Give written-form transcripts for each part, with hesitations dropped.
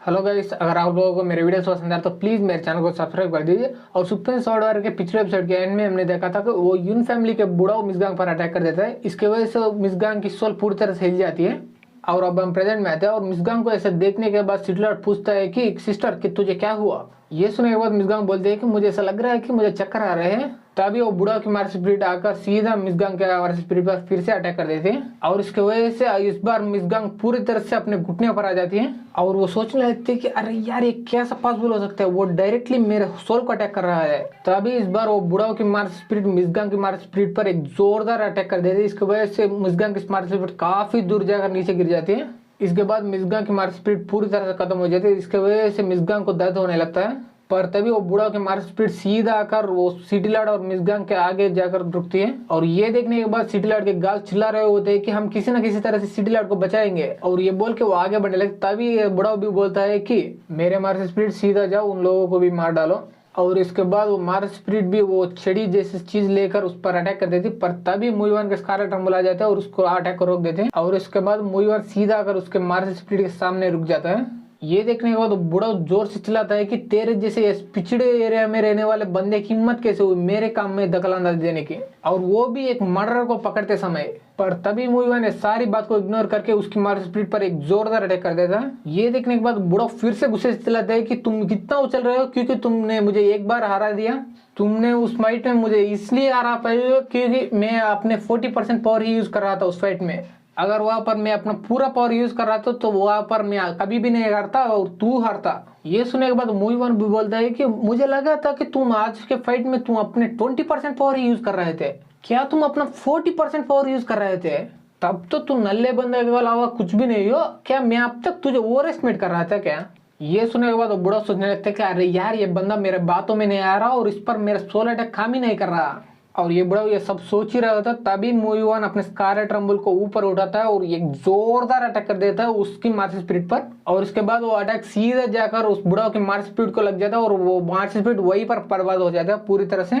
Hello guys, अगर आप लोगों को मेरे वीडियोस पसंद आए तो प्लीज मेरे चैनल को सब्सक्राइब कर दीजिए। और सुप्रीम सॉर्डर के पिछले एपिसोड के एंड में हमने देखा था कि वो यून फैमिली के बुढ़ाओ मिसगांग पर अटैक कर देता है। इसके वजह से मिसगांग की सोल पूरी तरह से हिल जाती है। और अब हम प्रेजेंट में आते हैं और मिसगांग को ऐसे देखने के बाद सिटलर्ड पूछता है कि सिस्टर कि तुझे क्या हुआ। ये सुनने के बाद मिसगांग बोलते हैं कि मुझे ऐसा लग रहा है कि मुझे चक्कर आ रहे हैं। तभी वो बुढ़ा की मार स्पिरिट आकर सीधा मिसगांग के मार स्पिरिट पर फिर से अटैक कर देते हैं। और इसके वजह से इस बार मिसगांग पूरी तरह से अपने घुटने पर आ जाती है। और वो सोचने लगती है कि अरे यार ये कैसा पॉसिबल हो सकता है, वो डायरेक्टली मेरे सोल को अटैक कर रहा है। तभी इस बार वो बुढ़ाओ की मार स्पिरिट मिसगांग की मार स्पिरिट पर एक जोरदार अटैक कर देती है। इसकी वजह से मिसगांग की मार स्पिरिट काफी दूर जाकर नीचे गिर जाती है। इसके बाद मिसगांग की मार स्पिरिट पूरी तरह से खत्म हो जाती है। इसके वजह से मिसगांग को दर्द होने लगता है। पर तभी वो बुढ़ा के मार स्पिरिट सीधा आकर वो सिटी लॉर्ड और मिसगांग के आगे जाकर रुकती है। और ये देखने के बाद सिटी लॉर्ड के गाल चिल्ला रहे होते हैं कि हम किसी न किसी तरह से सिटी लॉर्ड को बचाएंगे। और ये बोल के वो आगे बढ़ने लगे। तभी बुढ़ा भी बोलता है कि मेरे मार स्पिरिट सीधा जाओ, उन लोगों को भी मार डालो। और इसके बाद वो मार स्पिरिट भी वो छड़ी जैसी चीज लेकर उस पर अटैक कर देती। पर तभी मुइवान के स्कारलेट रंबल आ जाते हैं और उसको अटैक को रोक देते हैं। और इसके बाद मुइवान सीधा आकर उसके मार स्पिरिट के सामने रुक जाता है। ये देखने के बाद बुढ़ा जोर से चिल्लाता है कि तेरे जैसे पिछड़े एरिया में रहने वाले बंदे की हिम्मत कैसे हुई मेरे काम में दखलंदाजी देने की, और वो भी एक मर्डर को पकड़ते समय। पर तभी मुइवा ने सारी बात को इग्नोर करके उसकी मार स्पिरिट पर एक जोरदार अटैक कर देता है। ये देखने के बाद बुढ़ा फिर से गुस्से से चिल्लाता है कि तुम कितना उछल रहे हो, क्योंकि तुमने मुझे एक बार हरा दिया। तुमने उस फाइट में मुझे इसलिए हरा पाए क्योंकि मैं अपने 40% पावर ही यूज कर रहा था उस फाइट में। अगर वहां पर मैं अपना पूरा पावर यूज कर रहा था तो वहां पर मैं कभी भी नहीं हारता और तू हारता। ये सुनने के बाद मुइवान भी बोलता है कि मुझे लगा था कि तुम आज के फाइट में तुम अपने 20% पावर ही यूज कर रहे थे, क्या तुम अपना 40% पावर यूज कर रहे थे? तब तो तू नल्ले बंदे के अलावा कुछ भी नहीं हो। क्या मैं अब तक तुझे ओवर एस्टिमेट कर रहा था क्या? ये सुनने के बाद वो बुढ़ा सोचने लगता है कि अरे यार ये बंदा मेरे बातों में नहीं आ रहा और इस पर मेरा सोल अटैक काम ही नहीं कर रहा। और ये बुढ़ा ये सब सोच ही रहा होता। तभी मुइवान अपने स्कारलेट रंबल को ऊपर उठाता है और एक जोरदार अटैक कर देता है उसकी मार स्पिरिट पर। और इसके बाद वो अटैक सीधे जाकर उस बुढ़ा के मार स्पिरिट को लग जाता है और वो मार स्पिरिट वहीं पर बर्बाद हो जाता है पूरी तरह से।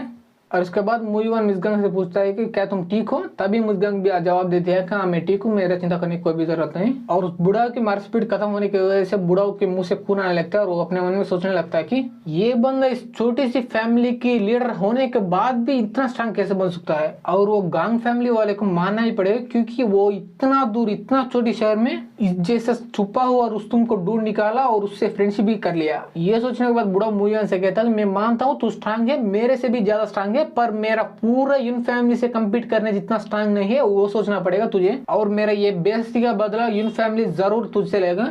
और इसके बाद मुइवान मिसगांग से पूछता है कि क्या तुम ठीक हो? तभी मिसगांग भी जवाब देती है कि हाँ मैं ठीक हूँ, मेरा चिंता करने की कोई भी जरूरत नहीं। और उस बुढ़ा की मार स्पीड खत्म होने की वजह से बुढ़ा के मुंह से खून आने लगता है और वो अपने मन में सोचने लगता है कि ये बंदा इस छोटी सी फैमिली की लीडर होने के बाद भी इतना स्ट्रांग कैसे बन सकता है। और वो गांग फैमिली वाले को मानना ही पड़ेगा क्योंकि वो इतना दूर इतना छोटी शहर में जैसे छुपा हुआ रुस्तुम को ढूंढ निकाला और उससे फ्रेंडशिप भी कर लिया। ये सोचने के बाद बुढ़ा मुइवान से कहता है मैं मानता हूँ तू स्ट्रांग है, मेरे से भी ज्यादा स्ट्रांग है, पर मेरा पूरा यून फैमिली से कम्पीट करने जितना स्ट्रांग नहीं है वो सोचना पड़ेगा तुझे। और मेरा ये बेइज्जती का बदला यून फैमिली जरूर तुझसे लेगा।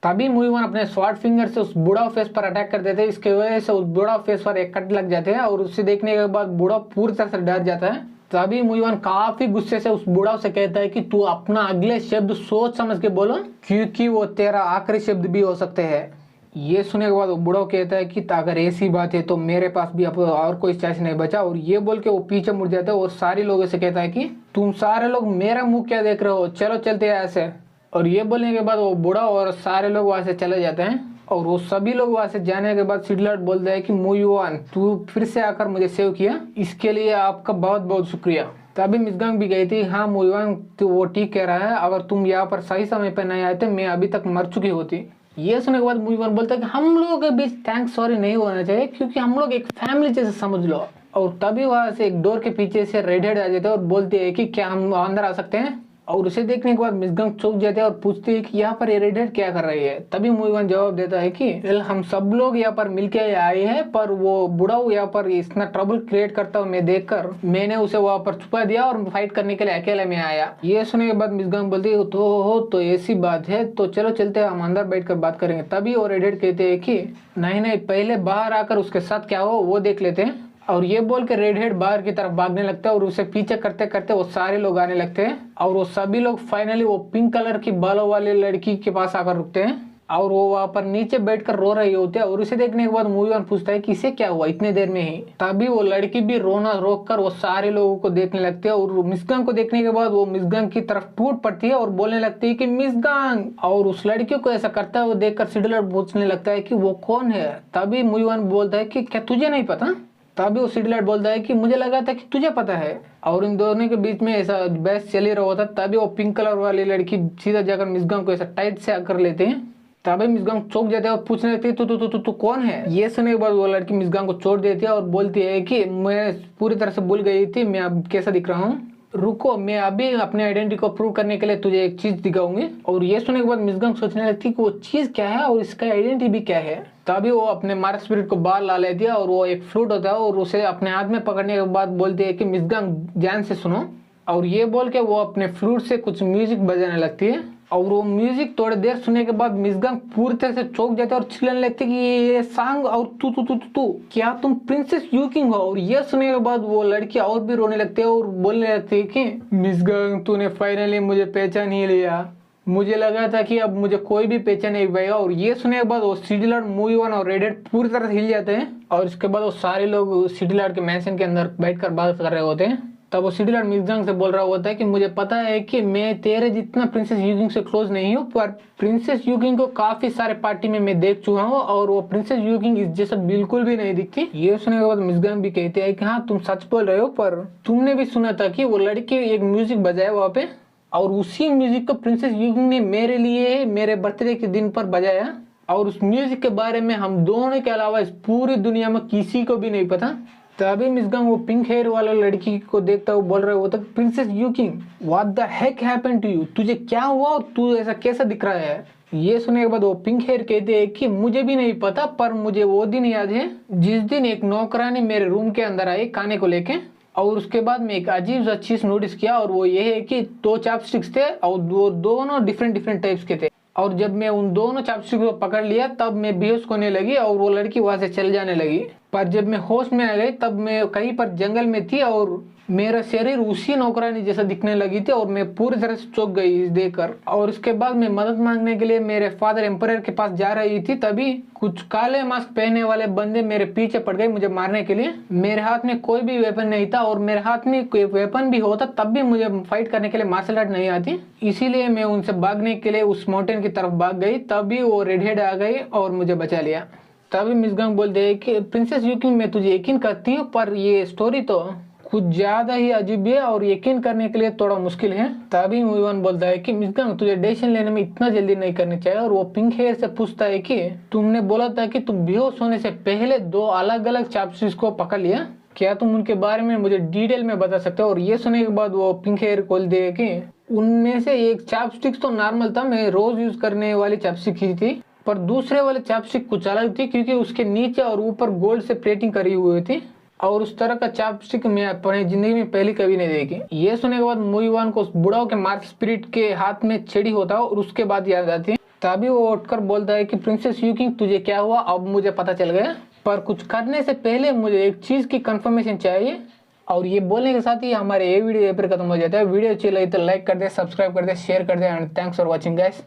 तभी मुइवान अपने स्वॉर्ड फिंगर से उस बुढ़ा फेस पर अटैक कर देते हैं। इसके वजह से उस बुढ़ा फेस पर एक कट लग जाते हैं और उसे देखने के बाद बुढ़ा पूरी तरह से डर जाता है। तभी मुइवान काफी गुस्से से उस बुढ़ा से कहता है कि तू अपना अगले शब्द सोच समझ के बोलो क्योंकि वो तेरा आखिरी शब्द भी हो सकते हैं। ये सुनने के बाद वो बुढ़ा कहता है कि अगर ऐसी बात है तो मेरे पास भी अब और कोई चॉइस नहीं बचा। और ये बोल के वो पीछे मुड़ जाता है और सारे लोगों से कहता है कि तुम सारे लोग मेरा मुंह क्या देख रहे हो, चलो चलते हैं ऐसे। और ये बोलने के बाद वो बुढ़ा और सारे लोग वहां से चले जाते हैं। और वो सभी लोग वहां से जाने के बाद सिडलर्ड बोलता है कि मुइवान तू फिर से आकर मुझे सेव किया, इसके लिए आपका बहुत बहुत शुक्रिया। तभी मिसगांग भी गई थी। हाँ मुइवान तो वो ठीक कह रहा है, अगर तुम यहाँ पर सही समय पर नहीं आए थे मैं अभी तक मर चुकी होती। ये सुनने के बाद मुइवान बोलता है कि हम लोगों के बीच थैंक्स सॉरी नहीं होना चाहिए क्योंकि हम लोग एक फैमिली जैसे समझ लो। और तभी वहां से एक डोर के पीछे से रेड हेड आ जाते हैं और बोलते हैं कि क्या हम अंदर आ सकते हैं। और उसे देखने के बाद मिसगांग चौंक जाते हैं और पूछते हैं कि यहाँ पर ये रेड हेड क्या कर रही है। तभी मुइवान जवाब देता है कि हम सब लोग यहाँ पर मिलके आए हैं, पर वो बुढ़ा यहाँ पर इतना ट्रबल क्रिएट करता हुआ मैं देखकर मैंने उसे वहां पर छुपा दिया और फाइट करने के लिए अकेले में आया। ये सुनने के बाद मिसगांग बोलती है तो ऐसी बात है तो चलो चलते हैं, हम अंदर बैठ कर बात करेंगे। तभी वो रेड हेड कहते हैं कि नहीं पहले बाहर आकर उसके साथ क्या हो वो देख लेते हैं। और ये बोल के रेड हेड बाहर की तरफ भागने लगता है और उसे पीछे करते करते वो सारे लोग आने लगते हैं। और वो सभी लोग फाइनली वो पिंक कलर की बालों वाली लड़की के पास आकर रुकते हैं और वो वहां पर नीचे बैठकर रो रही होती है। और उसे देखने के बाद मुइवान पूछता है कि इसे क्या हुआ इतने देर में ही। तभी वो लड़की भी रोना रोक कर वो सारे लोगों को देखने लगती है और मिसगांग को देखने के बाद वो मिसगांग की तरफ टूट पड़ती है और बोलने लगती है कि मिसगांग। और उस लड़की को ऐसा करता है वो देखकर सिडलर्ड पूछने लगता है कि वो कौन है। तभी मुइवान बोलता है कि क्या तुझे नहीं पता? तभी वो सिडलर्ड बोलता है कि मुझे लगा था कि तुझे पता है। और इन दोनों के बीच में ऐसा बहस चल ही रहा होता। तभी वो पिंक कलर वाली लड़की सीधा जाकर मिसगांग को ऐसा टाइट से कर लेते हैं तभी मिसगांग चौंक जाते हैं और पूछने लगती है तू कौन है। ये सुनने के बाद वो लड़की मिसगांग को छोड़ देती है और बोलती है कि मैं पूरी तरह से भूल गई थी मैं अब कैसा दिख रहा हूँ, रुको मैं अभी अपने आइडेंटिटी को प्रूव करने के लिए तुझे एक चीज दिखाऊंगी। और ये सुनने के बाद मिसगांग सोचने लगती है कि वो चीज क्या है और इसका आइडेंटिटी भी क्या है। तभी वो अपने मार्क स्पिरिट को बाहर ला लेती है और वो एक फ्लूट होता है और उसे अपने हाथ में पकड़ने के बाद बोलती है कि मिसगांग ध्यान से सुनो। और ये बोल के वो अपने फ्लूट से कुछ म्यूजिक बजाने लगती है और वो म्यूजिक थोड़ी देर सुनने के बाद मिसगांग पूरी तरह से चौंक जाते हैं और चिल्लाने लगते कि ये सॉन्ग और तू क्या तुम प्रिंसेस यूकिंग हो। और ये सुनने के बाद वो लड़की और भी रोने लगती है और बोलने लगती है कि मिसगांग तूने फाइनली मुझे पहचान ही लिया, मुझे लगा था कि अब मुझे कोई भी पहचान नहीं पाएगा। और ये सुनने के बाद वो सिटी लॉर्ड मूवी वन और रेड पूरी तरह से हिल जाते हैं और इसके बाद वो सारे लोग सिटी लॉर्ड के मैंशन के अंदर बैठकर बात कर रहे होते हैं। तब वो सिटी लॉर्ड मिसगांग से बोल रहा होता है कि मुझे पता है कि मैं तेरे जितना प्रिंसेस यूकिंग से क्लोज नहीं हूँ, पर प्रिंसेस यूकिंग को काफी सारे पार्टी में मैं देख चुका हूँ और वो प्रिंसेस यूकिंग इस जैसा बिल्कुल भी नहीं दिखती। ये सुनने के बाद मिसगांग भी कहते हैं कि हाँ तुम सच बोल रहे हो, पर तुमने भी सुना था कि वो लड़की एक म्यूजिक बजाया वहाँ पे और उसी म्यूजिक को प्रिंसेस यूकिंग ने मेरे लिए मेरे बर्थडे के दिन पर बजाया और उस म्यूजिक के बारे में हम दोनों के अलावा इस पूरी दुनिया में किसी को भी नहीं पता। तभी मिसगांग वो पिंक हेयर वाला लड़की को देखता हुआ बोल रहा होता प्रिंसेस यूकिंग what the heck happened to you, तुझे क्या हुआ और तू ऐसा कैसा दिख रहा है। ये सुनने के बाद वो पिंक हेयर कहते हैं कि मुझे भी नहीं पता, पर मुझे वो दिन याद है जिस दिन एक नौकरानी मेरे रूम के अंदर आई खाने को लेके और उसके बाद में एक अजीब सा चीज नोटिस किया और वो ये है कि 2 चॉपस्टिक्स थे और वो दोनों डिफरेंट टाइप्स के थे। और जब मैं उन दोनों चॉपस्टिक को पकड़ लिया तब मैं बेहोश होने लगी और वो लड़की वहां से चल जाने लगी। पर जब मैं होश में आ गई तब मैं कहीं पर जंगल में थी और मेरा शरीर उसी नौकरानी जैसा दिखने लगी थी और मैं पूरी तरह से चौंक गई इस देखकर। और उसके बाद मैं मदद मांगने के लिए मेरे फादर एम्परर के पास जा रही थी, तभी कुछ काले मास्क पहने वाले बंदे मेरे पीछे पड़ गए मुझे मारने के लिए। मेरे हाथ में कोई भी वेपन नहीं था और मेरे हाथ में कोई वेपन भी होता तब भी मुझे फाइट करने के लिए मार्शल आर्ट नहीं आती, इसीलिए मैं उनसे भागने के लिए उस माउंटेन की तरफ भाग गई। तभी वो रेड हेड आ गई और मुझे बचा लिया। तभी मिसगांग बोलते हैं कि प्रिंसेस यूकिंग मैं तुझे यकीन करती हूँ, पर ये स्टोरी तो कुछ ज्यादा ही अजीब है और यकीन करने के लिए थोड़ा मुश्किल है। तभी मूवन बोलता है कि मिसगांग तुझे डिसीजन लेने में इतना जल्दी नहीं करनी चाहिए। और वो पिंक हेयर से पूछता है कि तुमने बोला था कि तुम बेहोश होने से पहले 2 अलग अलग चॉपस्टिक्स को पकड़ लिया, क्या तुम उनके बारे में मुझे डिटेल में बता सकते हो। और ये सुनने के बाद वो पिंक हेयर बोलते है कि उनमें से एक चॉपस्टिक्स तो नॉर्मल था, मैं रोज यूज करने वाली चॉपस्टिक ही थी, पर दूसरे वाले चॉपस्टिक कुछ अलग थी क्योंकि उसके नीचे और ऊपर गोल्ड से प्लेटिंग करी हुई थी और उस तरह का चॉपस्टिक मैं अपनी जिंदगी में पहले कभी नहीं देखी। ये सुनने के बाद मूवीवान को बुढ़ाओ के मार्क स्पिरिट के हाथ में छेड़ी होता है और उसके बाद याद आती है। तभी वो उठकर बोलता है कि प्रिंसेस यूकिंग तुझे क्या हुआ, अब मुझे पता चल गया, पर कुछ करने से पहले मुझे एक चीज की कंफर्मेशन चाहिए। और ये बोलने के साथ ही हमारे ये वीडियो यहाँ पर खत्म हो जाता है। वीडियो अच्छी लगी तो लाइक कर दे, सब्सक्राइब कर दे, शेयर कर दे and thanks for watching guys.